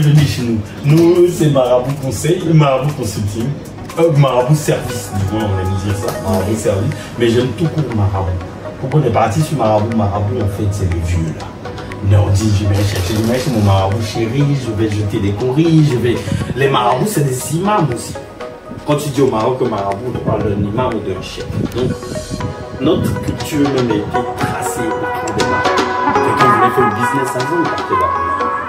bienvenue chez nous. Nous, c'est Marabout Conseil, Marabout Consulting, Marabout Service, du moins on aime dire ça, Marabout Service, mais j'aime tout court Marabout. Pourquoi on est parti sur Marabout? Marabout, en fait, c'est les vieux là. Nordi, je vais chercher mon marabout chéri, je vais jeter des courriers, Les marabouts, c'est des imams aussi. Quand tu dis au Maroc que marabout, on parle d'un imam ou d'un chef. Donc, notre culture même a été tracée autour des marabouts. Quelqu'un voulait faire le business avant, il partait là.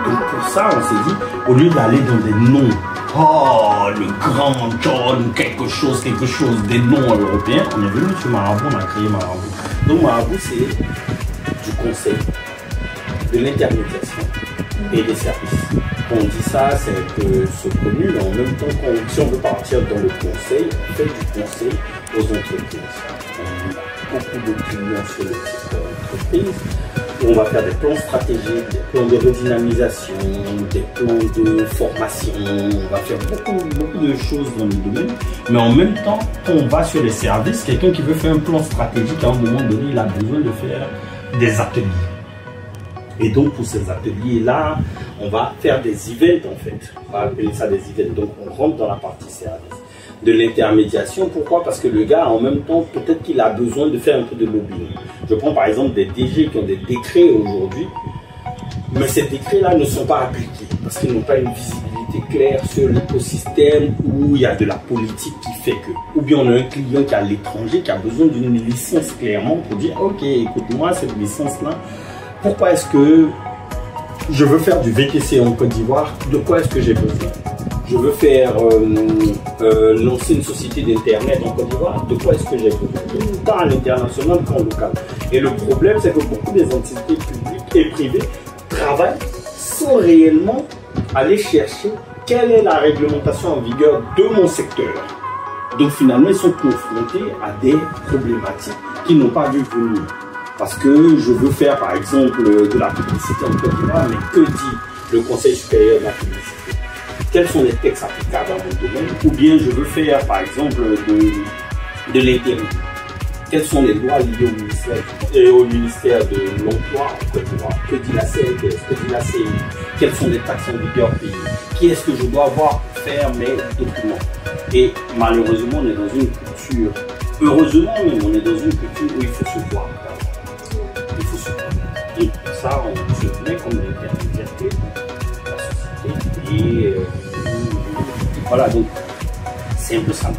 Donc, pour ça, on s'est dit, au lieu d'aller dans des noms, oh, le grand John, quelque chose, des noms européens, on est venu sur Marabout, on a créé Marabout. Donc, Marabout, c'est du conseil, de l'intermédiation et des services. Quand on dit ça, c'est un peu connu, mais en même temps, si on veut partir dans le conseil, on fait du conseil aux entreprises. On a beaucoup de clients sur le secteur entreprise. On va faire des plans stratégiques, des plans de redynamisation, des plans de formation. On va faire beaucoup de choses dans le domaine. Mais en même temps, quand on va sur les services, quelqu'un qui veut faire un plan stratégique, à un moment donné, il a besoin de faire des ateliers. Et donc, pour ces ateliers-là, on va faire des events, en fait. On va appeler ça des events. Donc, on rentre dans la partie service. De l'intermédiation, pourquoi? Parce que le gars, en même temps, peut-être qu'il a besoin de faire un peu de lobbying. Je prends par exemple des DG qui ont des décrets aujourd'hui, mais ces décrets-là ne sont pas appliqués parce qu'ils n'ont pas une visibilité claire sur l'écosystème où il y a de la politique qui fait que. Ou bien on a un client qui est à l'étranger qui a besoin d'une licence clairement pour dire « Ok, écoute-moi, cette licence-là, pourquoi est-ce que je veux faire du VTC en Côte d'Ivoire? De quoi est-ce que j'ai besoin? Je veux faire lancer une société d'internet en Côte d'Ivoire. De quoi est-ce que j'ai besoin? Tant à l'international qu'en local. Et le problème, c'est que beaucoup des entités publiques et privées travaillent sans réellement aller chercher quelle est la réglementation en vigueur de mon secteur. Donc finalement, ils sont confrontés à des problématiques qu'ils n'ont pas vu venir. Parce que je veux faire par exemple de la publicité en Côte d'Ivoire, mais que dit le Conseil supérieur de la publicité? Quels sont les textes applicables dans mon domaine? Ou bien je veux faire par exemple de l'intérim. Quelles sont les lois liées au ministère de l'Emploi en Côte d'Ivoire? Que dit la CNTS? Que dit la CNI? Quelles sont les taxes en vigueur pays? Qui est-ce que je dois avoir pour faire mes documents? Et malheureusement, on est dans une culture, heureusement, on est dans une culture où il faut se voir. Il faut se voir. Et pour ça, on se met comme l'intermédiaire de la société. Et voilà, donc c'est un peu ça.